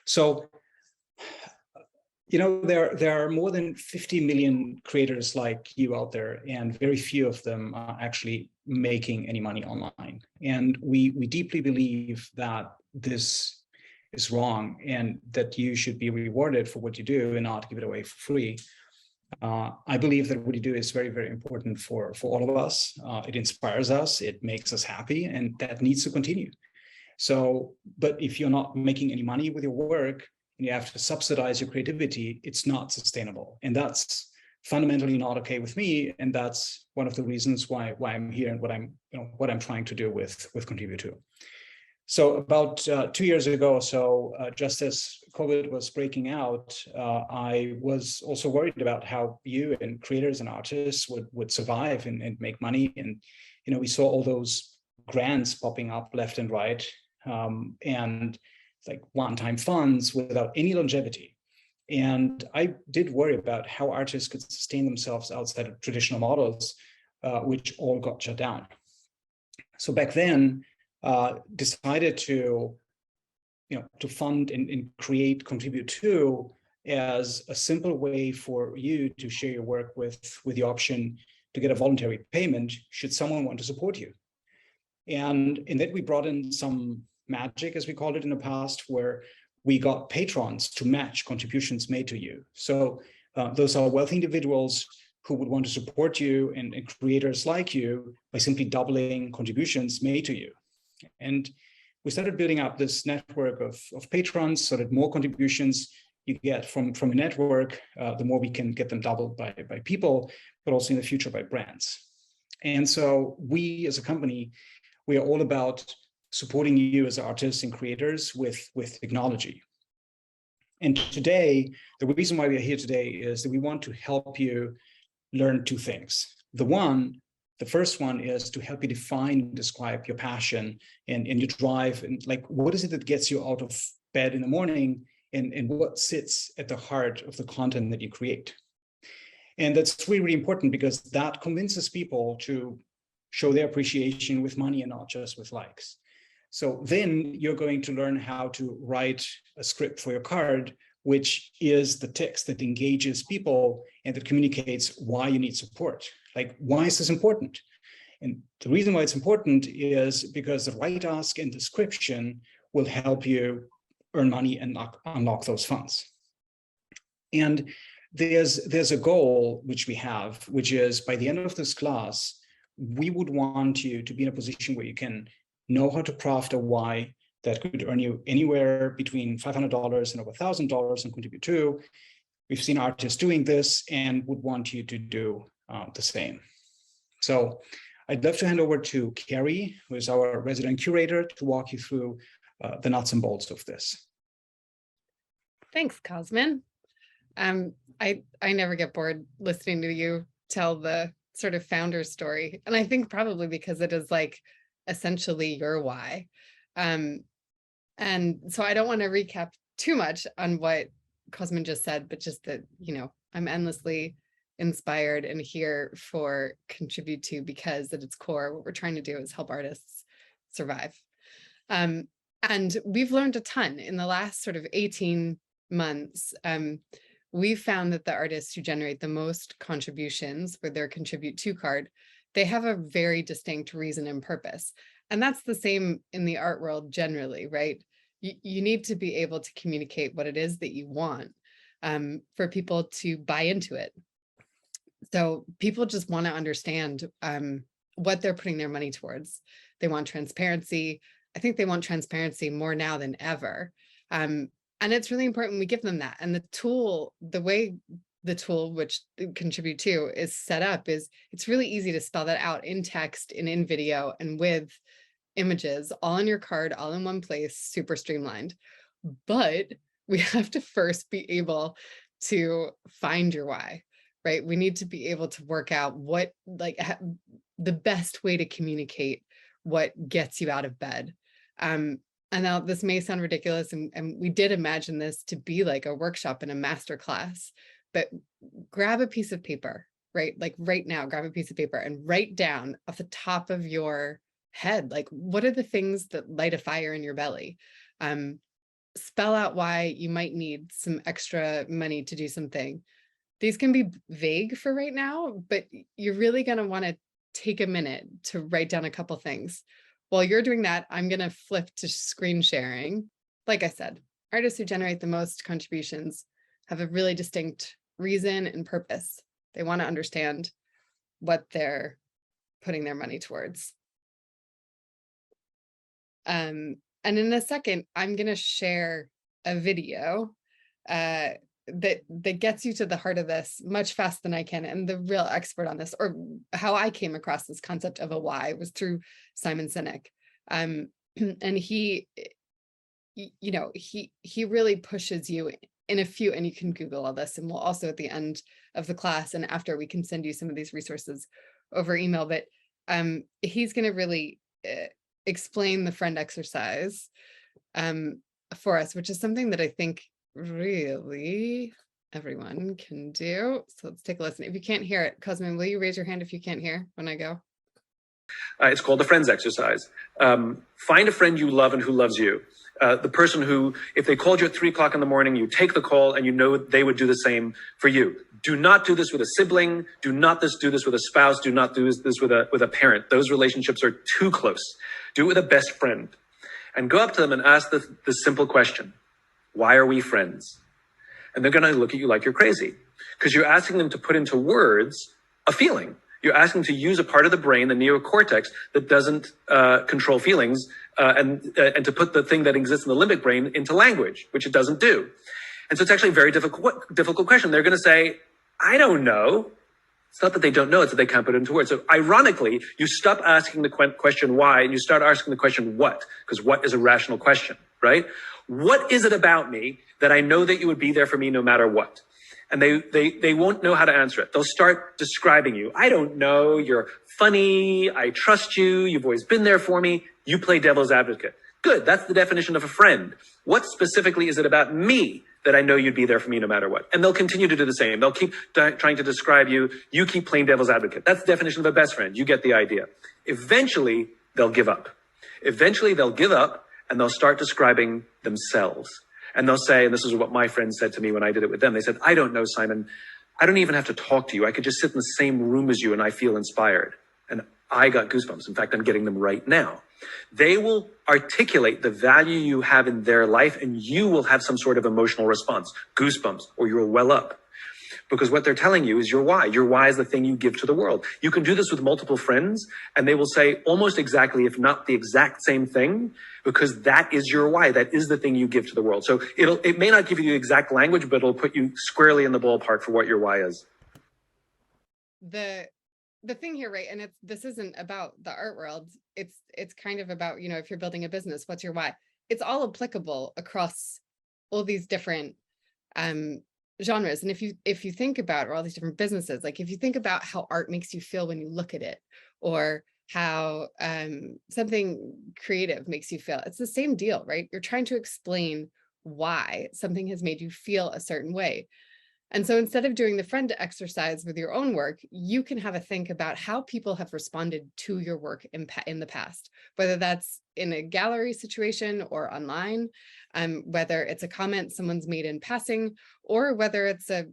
So, there are more than 50 million creators like you out there, and very few of them are actually making any money online. And we deeply believe that this is wrong and that you should be rewarded for what you do and not give it away for free. I believe that what you do is very, very important for all of us. It inspires us, it makes us happy, and that needs to continue. So, but if you're not making any money with your work and you have to subsidize your creativity, it's not sustainable. And that's fundamentally not okay with me. And that's one of the reasons why I'm here and what I'm trying to do with Contribute.to. So about 2 years ago or so, just as COVID was breaking out, I was also worried about how you and creators and artists would survive and make money. And, we saw all those grants popping up left and right, and like one-time funds without any longevity. And I did worry about how artists could sustain themselves outside of traditional models, which all got shut down. So back then, decided to fund and create Contribute.to as a simple way for you to share your work with the option to get a voluntary payment should someone want to support you. And in that, we brought in some magic, as we called it in the past, where we got patrons to match contributions made to you. So those are wealthy individuals who would want to support you and creators like you by simply doubling contributions made to you. And we started building up this network of patrons so that more contributions you get from a network, the more we can get them doubled by people, but also in the future by brands. And so we as a company, we are all about supporting you as artists and creators with technology. And today, the reason why we are here today is that we want to help you learn two things. The first one is to help you define and describe your passion and your drive, and like, what is it that gets you out of bed in the morning, and what sits at the heart of the content that you create. And that's really, really important, because that convinces people to show their appreciation with money and not just with likes. So then you're going to learn how to write a script for your card, which is the text that engages people and that communicates why you need support. Like, why is this important? And the reason why it's important is because the right ask and description will help you earn money and unlock those funds. And there's a goal which we have, which is by the end of this class, we would want you to be in a position where you can know how to craft a why that could earn you anywhere between $500 and over $1,000 and Contribute.to. We've seen artists doing this and would want you to do the same. So I'd love to hand over to Carrie, who is our resident curator, to walk you through the nuts and bolts of this. Thanks, Cosmin. I never get bored listening to you tell the sort of founder story. And I think probably because it is like essentially your why. And so I don't want to recap too much on what Cosmin just said, but just that, I'm endlessly inspired and here for Contribute.to, because at its core, what we're trying to do is help artists survive. And we've learned a ton in the last sort of 18 months. We've found that the artists who generate the most contributions with their Contribute.to card, they have a very distinct reason and purpose. And that's the same in the art world generally, right? You need to be able to communicate what it is that you want for people to buy into it. So people just want to understand what they're putting their money towards. They want transparency. I think they want transparency more now than ever. And it's really important we give them that. And the way the tool, which Contribute.to is set up, is it's really easy to spell that out in text and in video and with images, all on your card, all in one place, super streamlined. But we have to first be able to find your why, right? We need to be able to work out what, the best way to communicate what gets you out of bed. And now this may sound ridiculous, and we did imagine this to be like a workshop and a masterclass, but grab a piece of paper, right? Like right now, grab a piece of paper and write down off the top of your head, like, what are the things that light a fire in your belly? spell out why you might need some extra money to do something. These can be vague for right now, but you're really going to want to take a minute to write down a couple things. While you're doing that, I'm going to flip to screen sharing. Like I said, artists who generate the most contributions have a really distinct reason and purpose. They want to understand what they're putting their money towards. And in a second, I'm going to share a video that gets you to the heart of this much faster than I can. And the real expert on this, or how I came across this concept of a why, was through Cosmin Ene. And he really pushes you in a few, and you can Google all this, and we'll also at the end of the class and after, we can send you some of these resources over email, but he's going to really explain the friend exercise for us, which is something that I think really everyone can do. So let's take a listen. If you can't hear it, Cosmin, will you raise your hand if you can't hear when I go? It's called the friends exercise. Find a friend you love and who loves you. The person who, if they called you at 3 o'clock in the morning, you take the call and you know they would do the same for you. Do not do this with a sibling. Do not do this with a spouse. Do not do this with a parent. Those relationships are too close. Do it with a best friend. And go up to them and ask the simple question: why are we friends? And they're going to look at you like you're crazy, because you're asking them to put into words a feeling. You're asking them to use a part of the brain, the neocortex, that doesn't control feelings, and to put the thing that exists in the limbic brain into language, which it doesn't do. And so it's actually a very difficult question. They're going to say, I don't know. It's not that they don't know, it's that they can't put it into words. So ironically, you stop asking the question why and you start asking the question what, because what is a rational question, right? What is it about me that I know that you would be there for me no matter what? And they won't know how to answer it. They'll start describing you. I don't know. You're funny. I trust you. You've always been there for me. You play devil's advocate. Good. That's the definition of a friend. What specifically is it about me that I know you'd be there for me no matter what? And they'll continue to do the same. They'll keep trying to describe you. You keep playing devil's advocate. That's the definition of a best friend. You get the idea. Eventually, they'll give up. Eventually, they'll give up and they'll start describing themselves. And they'll say, and this is what my friends said to me when I did it with them. They said, I don't know, Simon. I don't even have to talk to you. I could just sit in the same room as you and I feel inspired. And I got goosebumps. In fact, I'm getting them right now. They will articulate the value you have in their life and you will have some sort of emotional response, goosebumps, or you'll well up. Because what they're telling you is your why. Your why is the thing you give to the world. You can do this with multiple friends and they will say almost exactly, if not the exact same thing, because that is your why. That is the thing you give to the world. So it may not give you the exact language, but it'll put you squarely in the ballpark for what your why is. The thing here, right? And this isn't about the art world. It's kind of about, if you're building a business, what's your why? It's all applicable across all these different genres. And if you think about, or all these different businesses, like if you think about how art makes you feel when you look at it, or how something creative makes you feel, it's the same deal, right? You're trying to explain why something has made you feel a certain way. And so instead of doing the friend exercise with your own work, you can have a think about how people have responded to your work in the past, whether that's in a gallery situation or online, whether it's a comment someone's made in passing, or whether it's a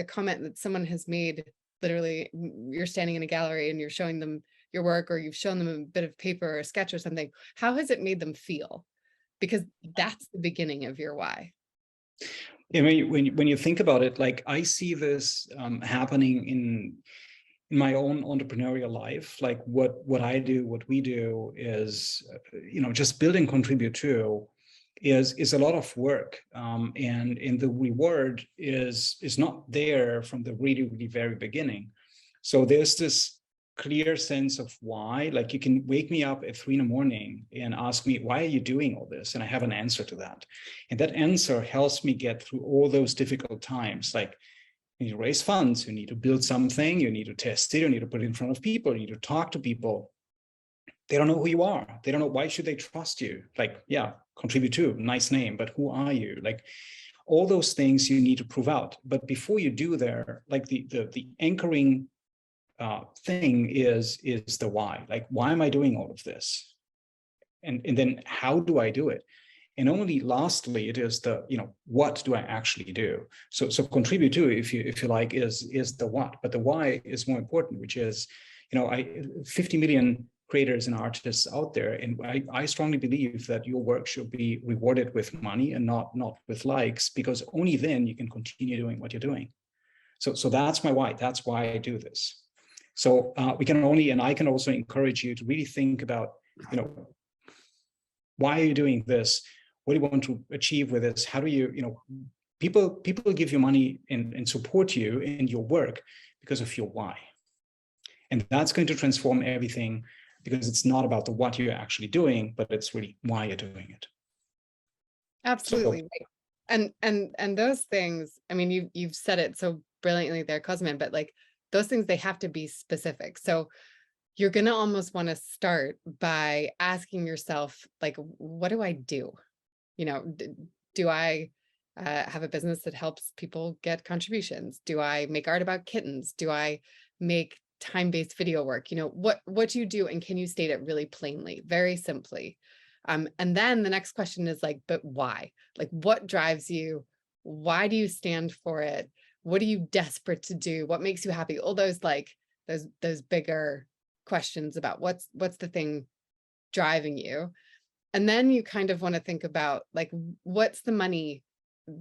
comment that someone has made. Literally, you're standing in a gallery and you're showing them your work, or you've shown them a bit of paper or a sketch or something. How has it made them feel? Because that's the beginning of your why. Yeah, when you think about it, like I see this happening in my own entrepreneurial life. Like what I do, what we do is, just building Contribute.to is a lot of work, and the reward is not there from the really very beginning. So there's this clear sense of why. Like you can wake me up at 3 a.m. and ask me, why are you doing all this? And I have an answer to that. And that answer helps me get through all those difficult times. Like you need to raise funds, you need to build something, you need to test it, you need to put it in front of people, you need to talk to people. They don't know who you are. They don't know, why should they trust you? Like, yeah, Contribute.to, nice name, but who are you? Like all those things you need to prove out. But before you do there, like the anchoring thing is the why. Like, why am I doing all of this? And then how do I do it? And only lastly, it is the, what do I actually do? So Contribute.to, if you like, is the what, but the why is more important, which is, 50 million creators and artists out there. And I strongly believe that your work should be rewarded with money and not with likes, because only then you can continue doing what you're doing. So that's my why. That's why I do this. So I can also encourage you to really think about, why are you doing this? What do you want to achieve with this? How do you, people give you money and support you in your work because of your why. And that's going to transform everything, because it's not about the what you're actually doing, but it's really why you're doing it. Absolutely. So, and those things, I mean, you've said it so brilliantly there, Cosmin, but like those things, they have to be specific. So you're going to almost want to start by asking yourself, like, what do I do? Do I have a business that helps people get contributions? Do I make art about kittens? Do I make time-based video work? What do you do, and can you state it really plainly, very simply? And then the next question is like, but why? Like, what drives you? Why do you stand for it? What are you desperate to do? What makes you happy? All those, like, those bigger questions about what's the thing driving you. And then you kind of want to think about, like, what's the money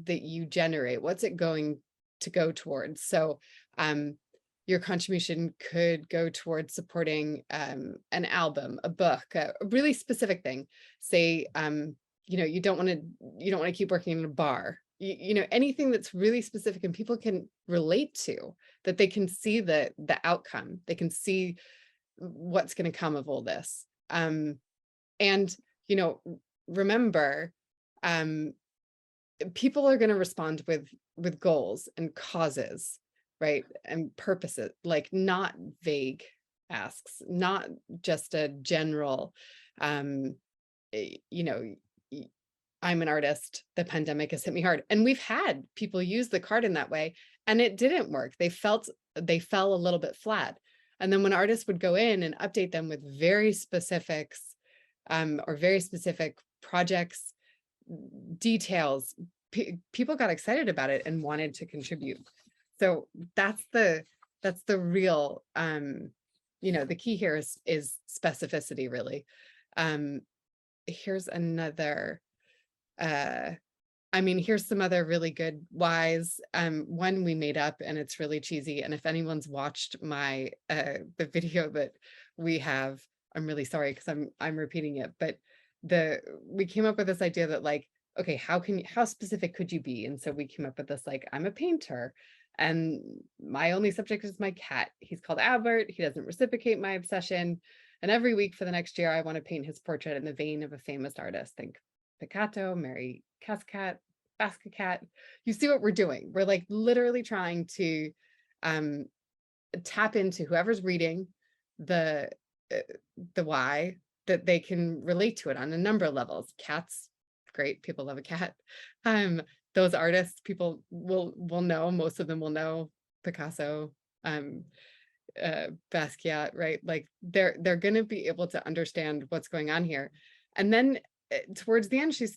that you generate? What's it going to go towards? So your contribution could go towards supporting an album, a book, a really specific thing. Say, you don't want to keep working in a bar. Anything that's really specific and people can relate to, that they can see the outcome, they can see what's going to come of all this. And remember, people are going to respond with goals and causes, right? And purposes, like not vague asks, not just a general, I'm an artist, the pandemic has hit me hard. And we've had people use the card in that way, and it didn't work. They fell a little bit flat. And then when artists would go in and update them with very specifics, or very specific projects, details, people got excited about it and wanted to contribute. So that's the real, the key here is specificity, really. Here's another, here's some other really good whys. One we made up, and it's really cheesy. And if anyone's watched my, the video that we have, I'm really sorry, because I'm repeating it, but we came up with this idea that, like, okay, how specific could you be? And so we came up with this, like, I'm a painter, and my only subject is my cat. He's called Albert. He doesn't reciprocate my obsession. And every week for the next year, I want to paint his portrait in the vein of a famous artist. Think Picasso, Mary Cascat, Basquiat Cat. You see what we're doing? We're like literally trying to tap into whoever's reading the why, that they can relate to it on a number of levels. Cats, great. People love a cat. Those artists, people will know, most of them will know Picasso, Basquiat, right? Like they're going to be able to understand what's going on here. And then towards the end, she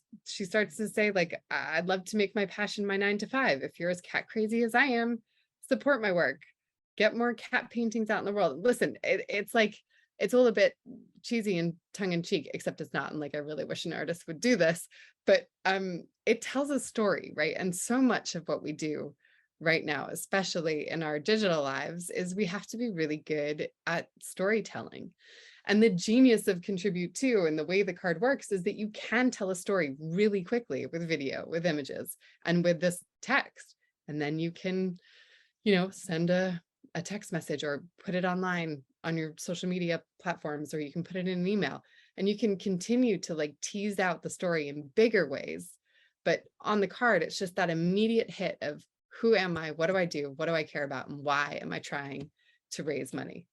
starts to say, like, I'd love to make my passion my 9 to 5. If you're as cat crazy as I am, support my work, get more cat paintings out in the world. Listen, it's like, it's all a bit cheesy and tongue-in-cheek, except it's not. And like, I really wish an artist would do this, but it tells a story, right? And so much of what we do right now, especially in our digital lives, is we have to be really good at storytelling. And the genius of Contribute.to and the way the card works is that you can tell a story really quickly with video, with images, and with this text. And then you can, send a text message or put it online on your social media platforms, or you can put it in an email, and you can continue to like tease out the story in bigger ways. But on the card, it's just that immediate hit of, who am I? What do I do? What do I care about? And why am I trying to raise money?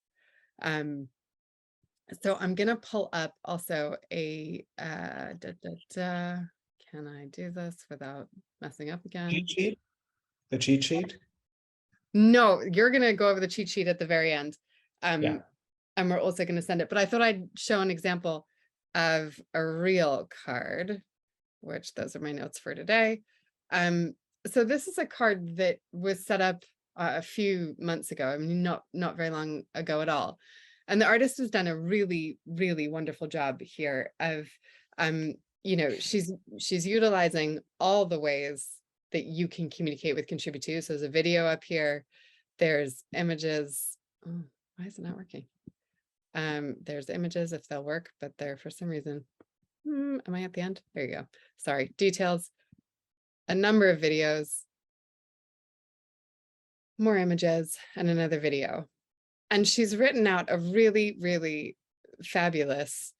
So I'm going to pull up also a, can I do this without messing up again? Cheat sheet? The cheat sheet? No, you're going to go over the cheat sheet at the very end. Yeah. And we're also going to send it, but I thought I'd show an example of a real card. which those are my notes for today. So this is a card that was set up a few months ago. I mean, not very long ago at all. And the artist has done a really, really wonderful job here of, you know, she's utilizing all the ways that you can communicate with Contribute.to. So there's a video up here. There's images. Oh, why is it not working? There's images if they'll work, but they're for some reason. Am I at the end? There you go. Sorry. Details. A number of videos. More images and another video. And she's written out a really, really fabulous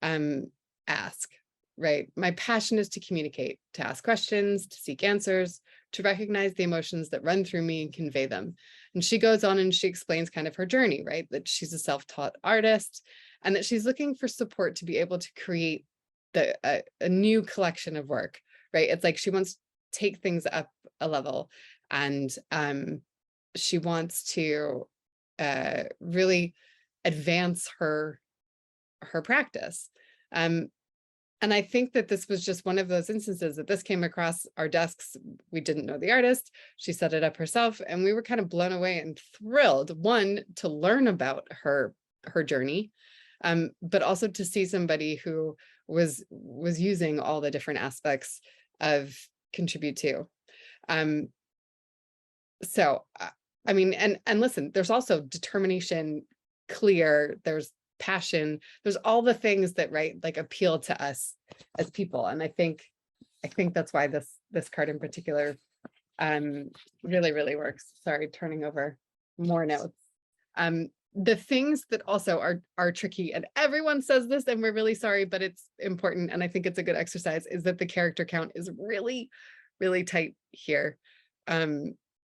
ask, right? My passion is to communicate, to ask questions, to seek answers, to recognize the emotions that run through me and convey them. And she goes on and she explains kind of her journey, right? That she's a self-taught artist and that she's looking for support to be able to create a new collection of work, right? It's like she wants to take things up a level, and she wants to really advance her practice. And I think that this was just one of those instances that this came across our desks. We didn't know the artist. She set it up herself, and we were kind of blown away and thrilled, one, to learn about her journey, but also to see somebody who was using all the different aspects of Contribute.to. So, I mean, and listen, there's also determination, clear, there's passion, there's all the things that, right, like appeal to us as people. And I think that's why this card in particular really, really works. Sorry, turning over more notes. The things that also are tricky, and everyone says this, and we're really sorry, but it's important, and I think it's a good exercise, is that the character count is really, really tight here. And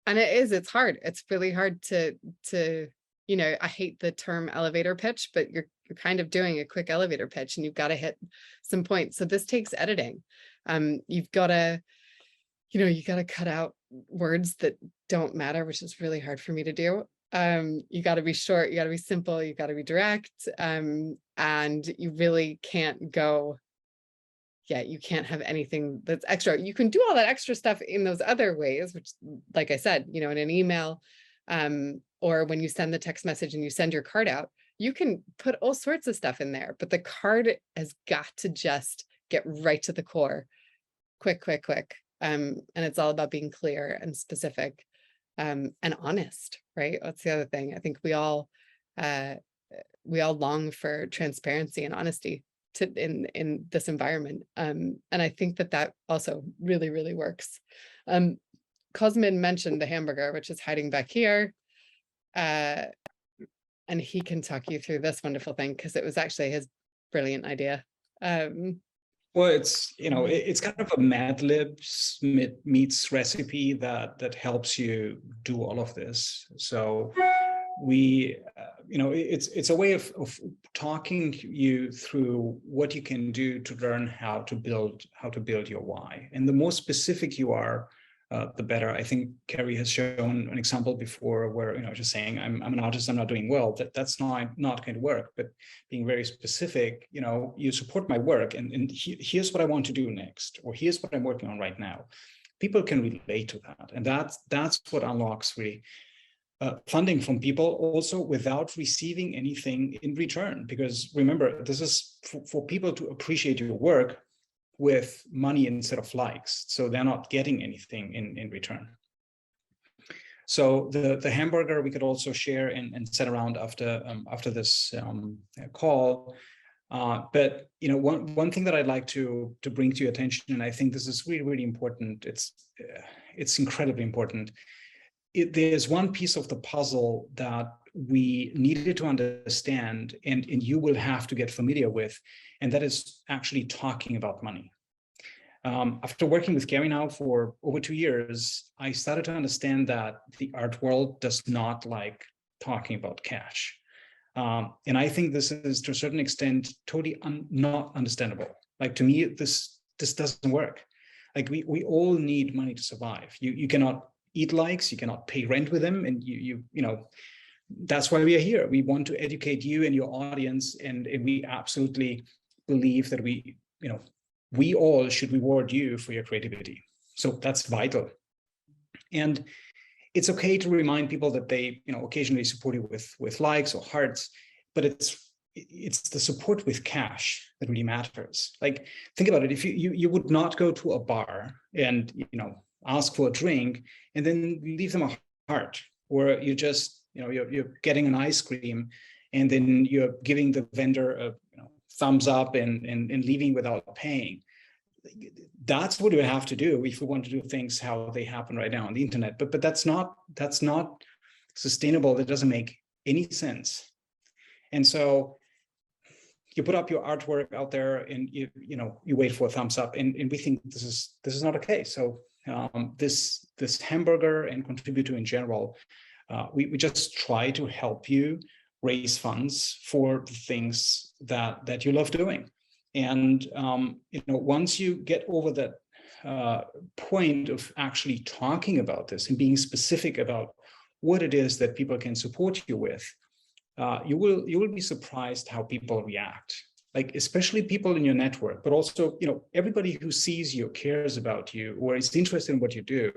it's hard. It's really hard to, you know, I hate the term elevator pitch, but you're kind of doing a quick elevator pitch and you've got to hit some points. So this takes editing. You've got to, you know, you got to cut out words that don't matter, which is really hard for me to do. You got to be short, you got to be simple, you got to be direct. And you really can't go, yeah, you can't have anything that's extra. You can do all that extra stuff in those other ways, which, like I said, you know, in an email, or when you send the text message and you send your card out, you can put all sorts of stuff in there, but the card has got to just get right to the core, quick. And it's all about being clear and specific, and honest, right? That's the other thing. I think we all long for transparency and honesty in this environment. And I think that also really, really works. Cosmin mentioned the hamburger, which is hiding back here. And he can talk you through this wonderful thing, because it was actually his brilliant idea. Well, it's, you know, it's kind of a Mad Libs meets recipe that helps you do all of this. So we, you know, it's a way of talking you through what you can do to learn how to build your why. And the more specific you are, the better. I think Carrie has shown an example before where, you know, just saying I'm an artist, I'm not doing well, that's not going to work. But being very specific, you know, you support my work, and here's what I want to do next, or here's what I'm working on right now. People can relate to that, and that's what unlocks really funding from people, also without receiving anything in return. Because remember, this is for people to appreciate your work with money instead of likes, so they're not getting anything in return. So the hamburger we could also share and set around after this call. But you know, one thing that I'd like to bring to your attention, and I think this is really, really important. It's incredibly important. There's one piece of the puzzle that we needed to understand, and you will have to get familiar with, and that is actually talking about money. After working with Carrie now for over 2 years, I started to understand that the art world does not like talking about cash. And I think this is, to a certain extent, totally not understandable. Like, to me, this doesn't work. Like, we all need money to survive. You cannot eat likes, you cannot pay rent with them, and you know, that's why we are here. We want to educate you and your audience, and we absolutely believe that we, you know, we all should reward you for your creativity. So that's vital. And it's okay to remind people that they, occasionally support you with likes or hearts, but it's the support with cash that really matters. Like, think about it. If you would not go to a bar and, ask for a drink and then leave them a heart, or you just, you're getting an ice cream and then you're giving the vendor a thumbs up and leaving without paying. That's what we have to do if we want to do things how they happen right now on the internet. But that's not sustainable. That doesn't make any sense. And so you put up your artwork out there and you wait for a thumbs up, and we think this is not okay. So this hamburger and Contribute.to in general, we just try to help you raise funds for the things that you love doing. And once you get over that point of actually talking about this and being specific about what it is that people can support you with, you will be surprised how people react. Like, especially people in your network, but also everybody who sees you, cares about you, or is interested in what you do.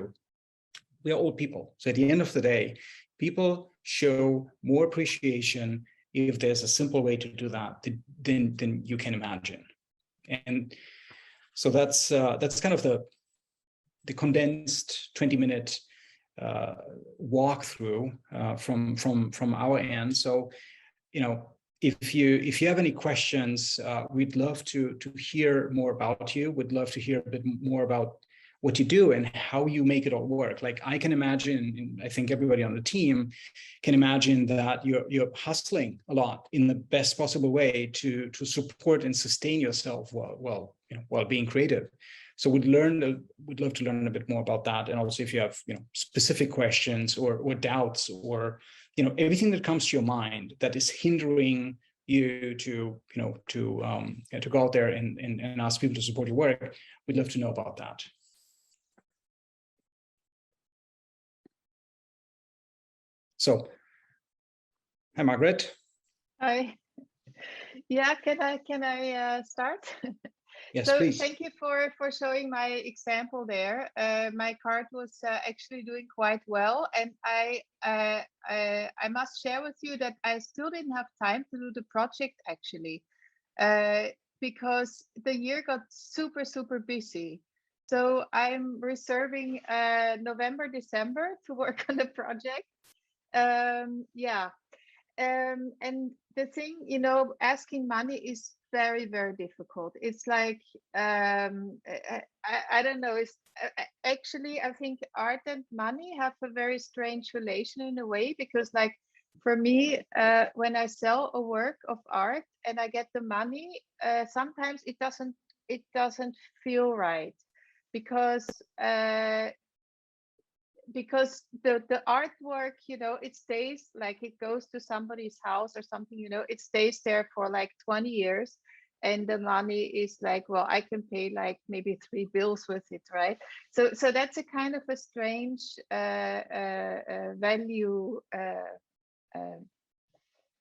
We are all people. So at the end of the day, people show more appreciation if there's a simple way to do that than you can imagine. And so that's kind of the condensed 20-minute walkthrough from our end. So if you have any questions, we'd love to hear more about you. We'd love to hear a bit more about what you do and how you make it all work. Like, I can imagine, and I think everybody on the team can imagine, that you're hustling a lot in the best possible way to support and sustain yourself while being creative. So we'd love to learn a bit more about that. And also, if you have specific questions or doubts, or everything that comes to your mind that is hindering you to go out there and ask people to support your work, we'd love to know about that. So, hi, Margaret. Hi. Yeah, can I start? Yes, so please. Thank you for showing my example there. My card was actually doing quite well, and I must share with you that I still didn't have time to do the project actually, because the year got super busy. So I'm reserving November, December to work on the project. And the thing, asking money is very difficult. It's like I don't know. It's actually, I think art and money have a very strange relation in a way, because, like, for me, when I sell a work of art and I get the money, sometimes it doesn't feel right, because the artwork, it stays, like, it goes to somebody's house or something, it stays there for like 20 years, and the money is like, well, I can pay like maybe 3 bills with it, right? So that's a kind of a strange value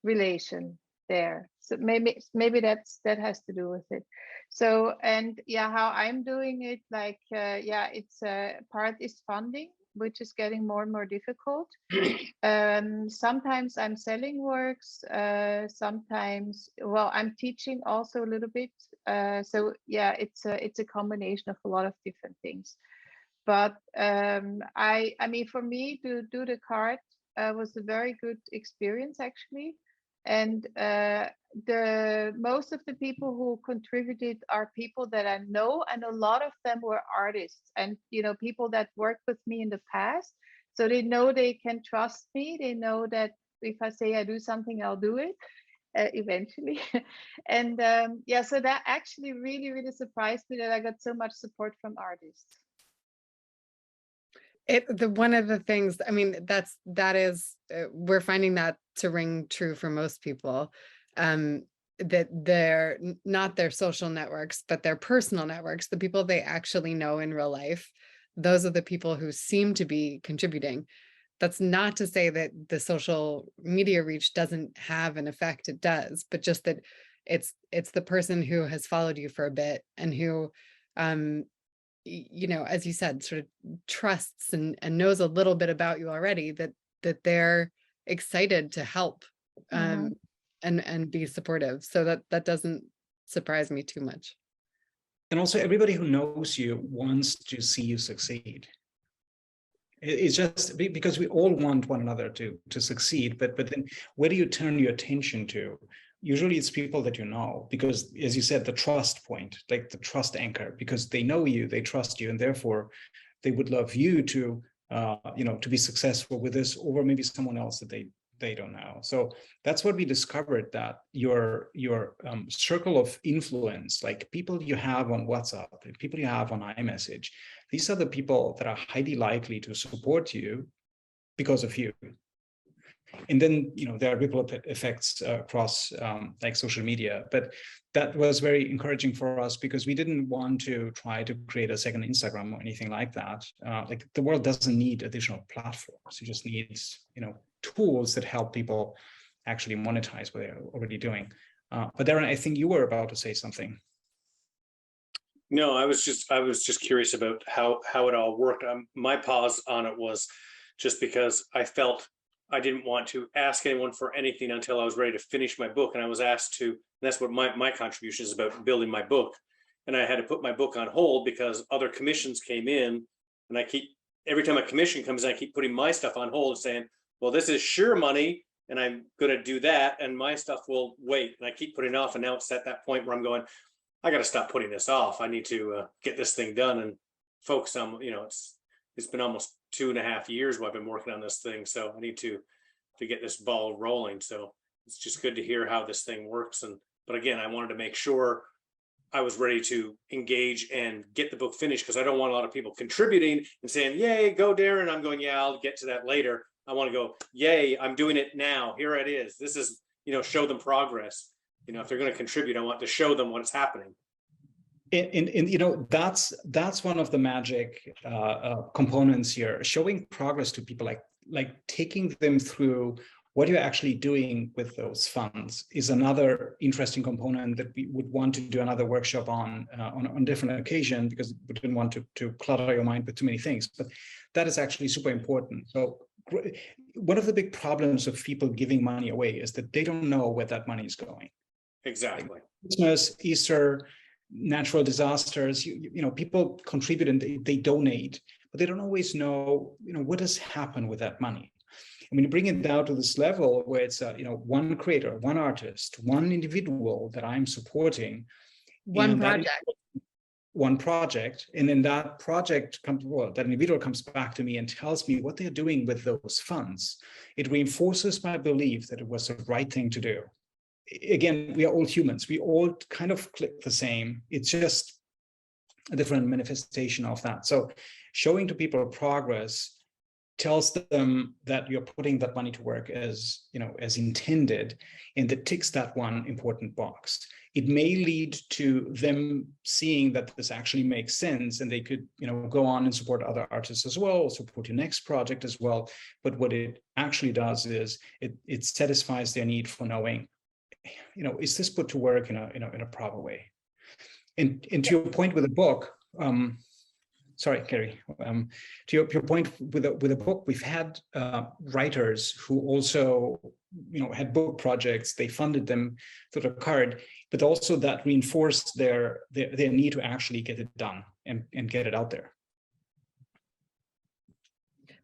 relation there. So maybe that has to do with it. So, and how I'm doing it, like, it's part is funding, which is getting more and more difficult. Sometimes I'm selling works, sometimes, well, I'm teaching also a little bit. So it's a combination of a lot of different things. But I mean, for me to do the card was a very good experience actually. And the most of the people who contributed are people that I know, and a lot of them were artists and people that worked with me in the past, so they know they can trust me. They know that if I say I do something, I'll do it eventually. And so that actually really surprised me that I got so much support from artists. One of the things, I mean, that is we're finding that to ring true for most people, that they're not their social networks, but their personal networks, the people they actually know in real life. Those are the people who seem to be contributing. That's not to say that the social media reach doesn't have an effect. It does, but just that It's the person who has followed you for a bit and who, you know, as you said, sort of trusts and knows a little bit about you already, that they're excited to help, Mhm. and be supportive. So that doesn't surprise me too much. And also everybody who knows you wants to see you succeed. It's just because we all want one another to succeed, but then where do you turn your attention to? Usually it's people that you know, because as you said, the trust point, like the trust anchor, because they know you, they trust you, and therefore they would love you to, you know, to be successful with this, or maybe someone else that they don't know. So that's what we discovered, that your circle of influence, like people you have on WhatsApp, people you have on iMessage, these are the people that are highly likely to support you because of you. And then, you know, there are ripple effects across like social media, but that was very encouraging for us because we didn't want to try to create a second Instagram or anything like that. Like the world doesn't need additional platforms. It just needs, you know, tools that help people actually monetize what they're already doing. But Darren, I think you were about to say something. No, I was just curious about how it all worked. My pause on it was just because I felt I didn't want to ask anyone for anything until I was ready to finish my book. And I was asked to, and that's what my contribution is about, building my book. And I had to put my book on hold because other commissions came in, and every time a commission comes in, I keep putting my stuff on hold and saying, well, this is sure money, and I'm going to do that, and my stuff will wait. And I keep putting it off. And now it's at that point where I'm going, I got to stop putting this off. I need to get this thing done and focus on, you know, it's been almost 2.5 years while I've been working on this thing. So I need to get this ball rolling. So it's just good to hear how this thing works. But again, I wanted to make sure I was ready to engage and get the book finished, because I don't want a lot of people contributing and saying, yay, go Darren. I'm going, yeah, I'll get to that later. I want to go, yay, I'm doing it now. Here it is. This is, you know, show them progress. You know, if they're going to contribute, I want to show them what's happening. And you know, that's one of the magic components here, showing progress to people, like taking them through what you're actually doing with those funds is another interesting component that we would want to do another workshop on different occasion, because we didn't want to clutter your mind with too many things. But that is actually super important. So one of the big problems of people giving money away is that they don't know where that money is going. Exactly. Like Christmas, Easter, natural disasters, you know, people contribute and they donate, but they don't always know, you know, what has happened with that money. And when you bring it down to this level where it's you know, one creator, one artist, one individual that I'm supporting, One project, and then that project comes, well, that individual comes back to me and tells me what they're doing with those funds, it reinforces my belief that it was the right thing to do. Again, we are all humans. We all kind of click the same. It's just a different manifestation of that. So showing to people progress tells them that you're putting that money to work as, you know, as intended, and that ticks that one important box. It may lead to them seeing that this actually makes sense, and they could, you know, go on and support other artists as well, support your next project as well. But what it actually does is it satisfies their need for knowing, you know, is this put to work in a proper way? And to your point with the book, sorry, Carrie, to your point with the book, we've had writers who also, you know, had book projects. They funded them through the card, but also that reinforced their need to actually get it done and get it out there.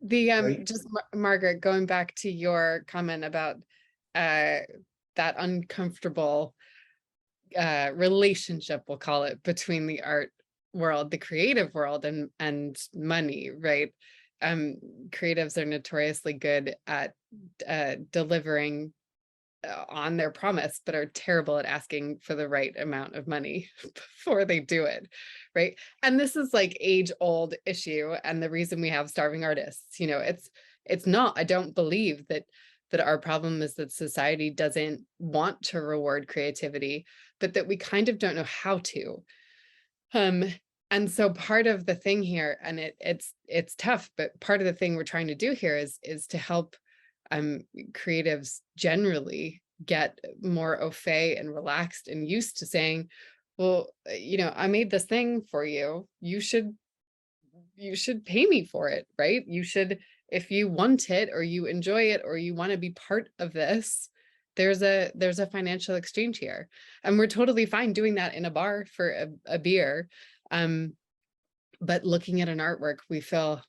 The just Margaret, going back to your comment about that uncomfortable relationship, we'll call it, between the art world, the creative world, and money, right? Creatives are notoriously good at delivering on their promise, but are terrible at asking for the right amount of money before they do it, right? And this is like age-old issue, and the reason we have starving artists, you know, it's not, I don't believe that our problem is that society doesn't want to reward creativity, but that we kind of don't know how to. And so part of the thing here, and it's tough, but part of the thing we're trying to do here is to help creatives generally get more au fait and relaxed and used to saying, well, I made this thing for you. You should pay me for it, right? You should, if you want it or you enjoy it or you want to be part of this, there's a financial exchange here. And we're totally fine doing that in a bar for a beer. But looking at an artwork we feel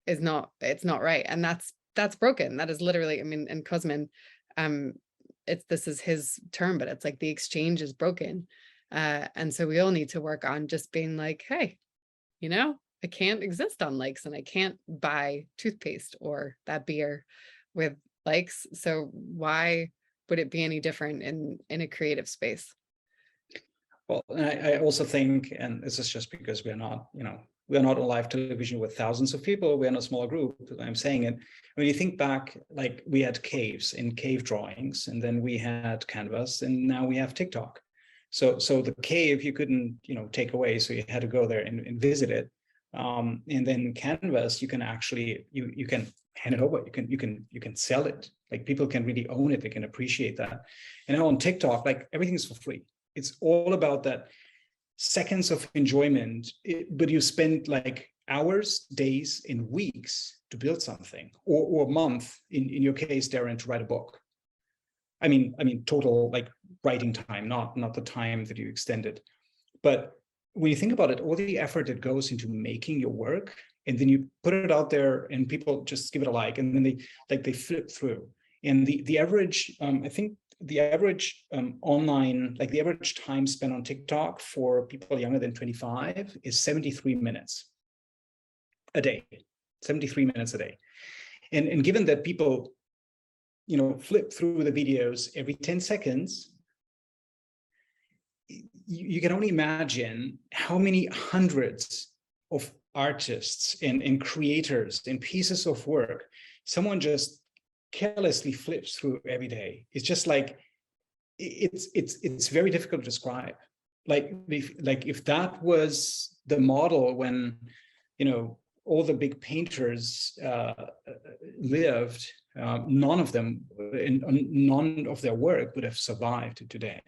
it's not right. And that's broken. That is literally, I mean, and Cosmin, this is his term, but it's like the exchange is broken. And so we all need to work on just being like, hey, I can't exist on likes, and I can't buy toothpaste or that beer with likes. So why would it be any different in a creative space? Well, I also think, and this is just because we're not on live television with thousands of people, we're in a small group, I'm saying it. When you think back, like we had caves and cave drawings, and then we had canvas, and now we have TikTok. So the cave you couldn't, take away, so you had to go there and visit it. And then canvas, you can actually, you can hand it over, you can sell it. Like people can really own it, they can appreciate that. And now on TikTok, like everything's for free. It's all about that seconds of enjoyment, but you spend like hours, days, and weeks to build something, or a month in your case, Darren, to write a book. I mean, total like writing time, not the time that you extended. But when you think about it, all the effort that goes into making your work, and then you put it out there and people just give it a like, and then they flip through. And the average, I think the average online, like the average time spent on TikTok for people younger than 25 is 73 minutes a day, 73 minutes a day. And given that people, flip through the videos every 10 seconds, you can only imagine how many hundreds of artists and creators and pieces of work someone just carelessly flips through every day. It's just like, it's very difficult to describe. Like if that was the model when, all the big painters lived, none of them, none of their work would have survived today.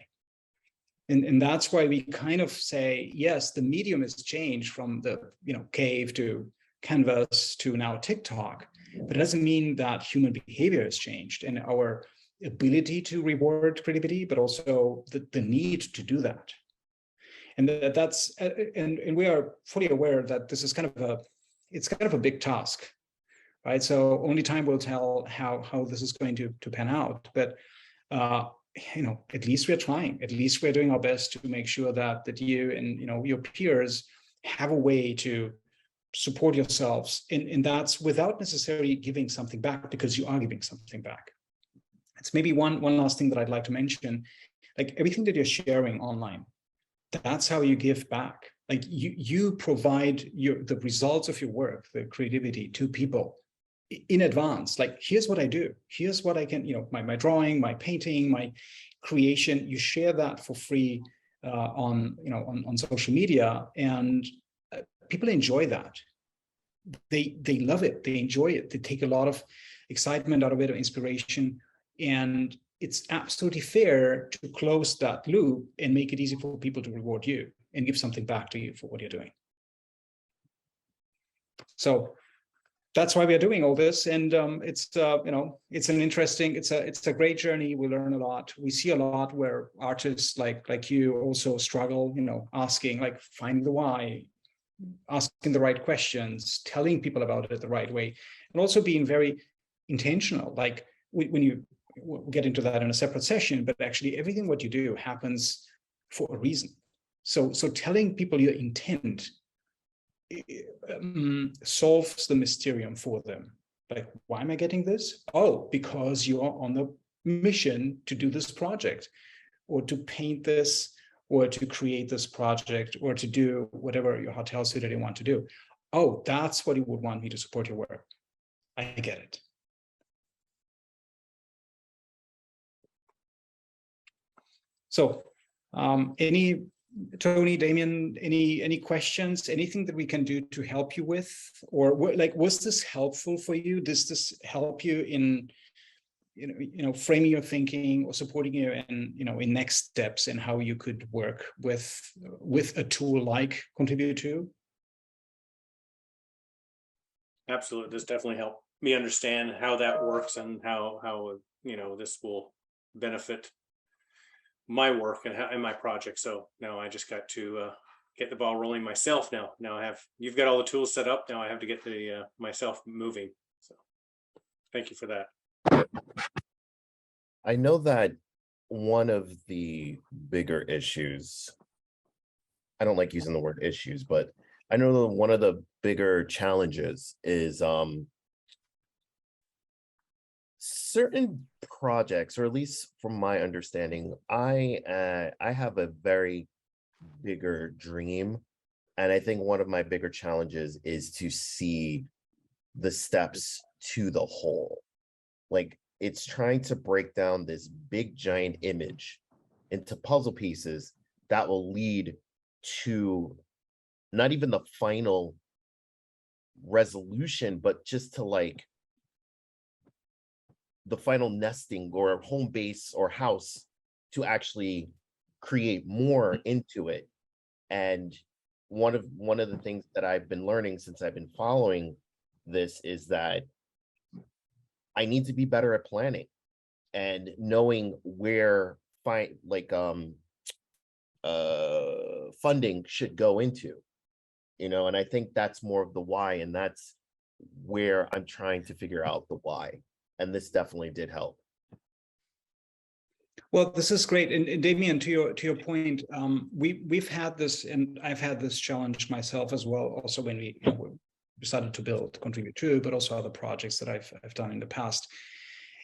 And that's why we kind of say, yes, the medium has changed from the cave to canvas to now TikTok, but it doesn't mean that human behavior has changed and our ability to reward creativity, but also the need to do that. And that's and we are fully aware that this is kind of a big task, right? So only time will tell how this is going to pan out, but at least we're trying. At least we're doing our best to make sure that you and your peers have a way to support yourselves, and that's without necessarily giving something back, because you are giving something back. It's maybe one last thing that I'd like to mention. Like everything that you're sharing online, that's how you give back. Like you provide the results of your work, the creativity, to people in advance. Like, here's what I do, here's what I can, my drawing, my painting, my creation. You share that for free on social media, and people enjoy that. They love it, they enjoy it, they take a lot of excitement out of it, or inspiration. And it's absolutely fair to close that loop and make it easy for people to reward you and give something back to you for what you're doing. So that's why we are doing all this, and it's an interesting, it's a great journey. We learn a lot. We see a lot where artists like you also struggle, asking, like finding the why, asking the right questions, telling people about it the right way, and also being very intentional. Like when we'll get into that in a separate session, but actually everything what you do happens for a reason. So telling people your intent solves the mysterium for them. Like, why am I getting this? Oh, because you're on the mission to do this project, or to paint this, or to create this project, or to do whatever your hotel city want to do. Oh, that's what you would want me to support your work. I get it. So Tony, Damien, any questions, anything that we can do to help you with? Or was this helpful for you? Does this help you in framing your thinking or supporting you in next steps and how you could work with a tool like Contribute.to? Absolutely. This definitely helped me understand how that works and how this will benefit my work and my project. So now I just got to get the ball rolling myself now. You've got all the tools set up. Now I have to get the myself moving. So thank you for that. I know that one of the bigger issues, I don't like using the word issues, but I know that one of the bigger challenges is certain projects, or at least from my understanding, I have a very bigger dream. And I think one of my bigger challenges is to see the steps to the whole. Like, it's trying to break down this big giant image into puzzle pieces that will lead to not even the final resolution, but just to like the final nesting or home base or house to actually create more into it. And one of the things that I've been learning since I've been following this is that I need to be better at planning and knowing where funding should go into, and I think that's more of the why, and that's where I'm trying to figure out the why. And this definitely did help. Well, this is great. And Damien, to your point, we've had this, and I've had this challenge myself as well, also when we decided to build Contribute.to, but also other projects that I've done in the past.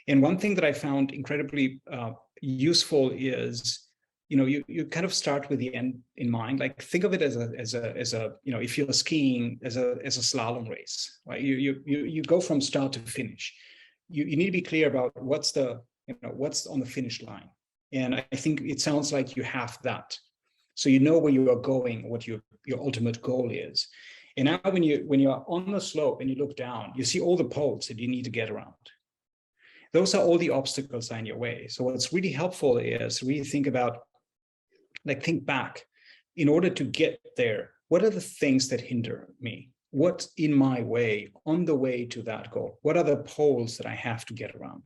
And one thing that I found incredibly useful is, you kind of start with the end in mind. Like, think of it as a if you're skiing, as a slalom race, right? You go from start to finish. You need to be clear about what's on the finish line. And I think it sounds like you have that. So you know where you are going, what your ultimate goal is. And now when you're on the slope and you look down, you see all the poles that you need to get around. Those are all the obstacles that are in your way. So what's really helpful is really think back. In order to get there, what are the things that hinder me? What's in my way on the way to that goal? What are the poles that I have to get around?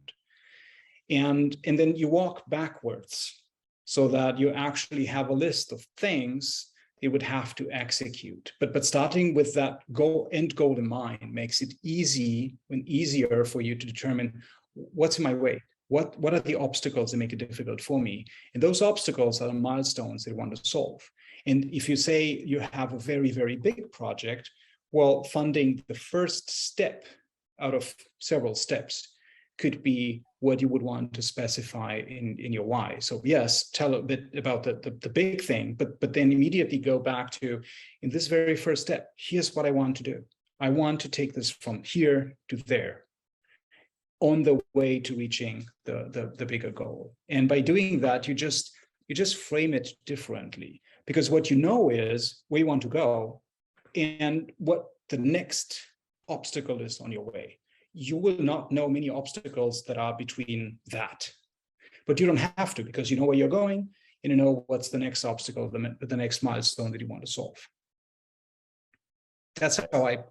And then you walk backwards so that you actually have a list of things you would have to execute. But starting with that end goal in mind makes it easier for you to determine what's in my way. What are the obstacles that make it difficult for me? And those obstacles are the milestones that you want to solve. And if you say you have a very, very big project, well, funding the first step out of several steps could be what you would want to specify in your why. So yes, tell a bit about the big thing, but then immediately go back to, in this very first step, here's what I want to do. I want to take this from here to there, on the way to reaching the bigger goal. And by doing that, you just frame it differently, because what you know is where you want to go and what the next obstacle is on your way. You will not know many obstacles that are between that, but you don't have to, because you know where you're going and you know what's the next obstacle, the next milestone that you want to solve. That's how I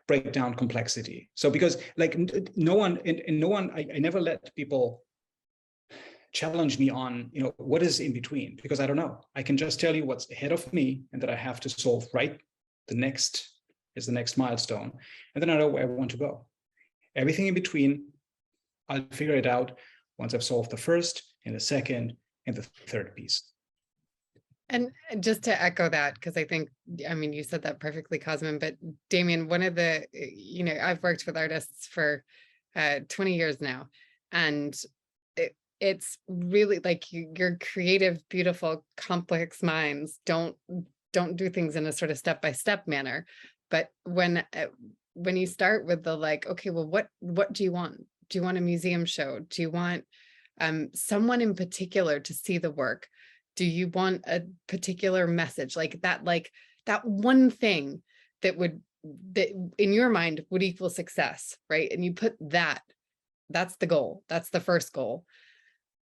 break down complexity. So because I never let people challenge me on, what is in between, because I don't know. I can just tell you what's ahead of me and that I have to solve right. The next is the next milestone. And then I know where I want to go. Everything in between, I'll figure it out once I've solved the first and the second and the third piece. And just to echo that, because you said that perfectly, Cosmin, but Damien, one of the, I've worked with artists for 20 years now, and it's really like your creative, beautiful, complex minds don't do things in a sort of step-by-step manner. But when you start with the okay, well, what do you want? Do you want a museum show? Do you want someone in particular to see the work? Do you want a particular message that one thing that in your mind would equal success, right? And you put that that's the goal. That's the first goal.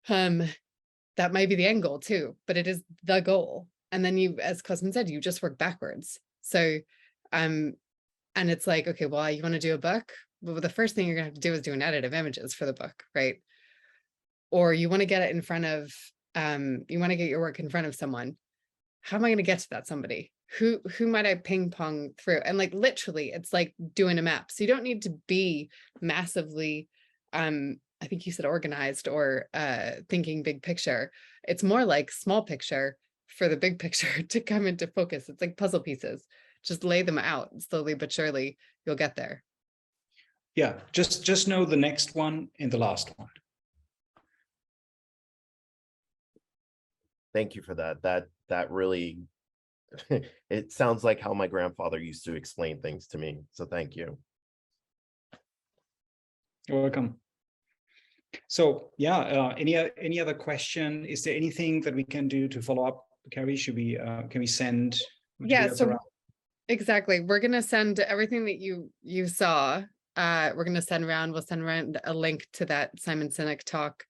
That might be the end goal too, but it is the goal. And then you, as Cosmin said, you just work backwards. So, and it's like, okay, well, you want to do a book? Well, the first thing you're gonna have to do is do an edit of images for the book, right? Or you want to get it in front of, you want to get your work in front of someone. How am I going to get to that somebody? Who might I ping pong through? And like, literally, it's like doing a map. So you don't need to be massively, I think you said organized or thinking big picture. It's more like small picture for the big picture to come into focus. It's like puzzle pieces. Just lay them out slowly but surely, you'll get there. Yeah, just know the next one and the last one. Thank you for that. That really, it sounds like how my grandfather used to explain things to me. So thank you. You're welcome. So yeah, any other question? Is there anything that we can do to follow up, Carrie? Should we can we send Yeah, so around? exactly. We're gonna send everything that you saw. We're gonna send around. We'll send around a link to that Simon Sinek talk.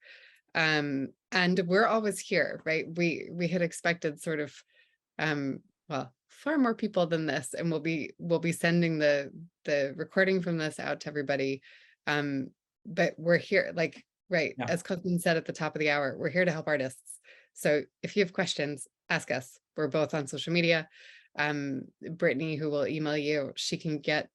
And we're always here, right? We had expected sort of well, far more people than this, and we'll be sending the recording from this out to everybody. But we're here, like, right, Yeah. as Cosmin said at the top of the hour, we're here to help artists. So if you have questions, ask us. We're both on social media. Brittany, who will email you, she can get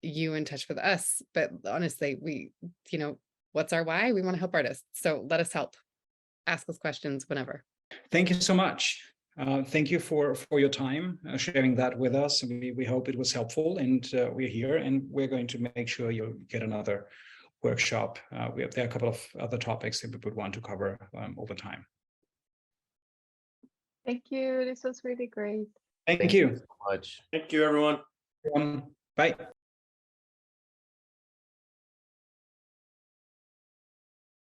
you in touch with us. But honestly, we, you know, what's our why? We want to help artists. So let us help. Ask us questions whenever. Thank you so much. Thank you for your time sharing that with us. We hope it was helpful, and we're here, and we're going to make sure you'll get another workshop. There are a couple of other topics that we would want to cover over time. Thank you. This was really great. Thank you So much. Thank you, everyone. Bye.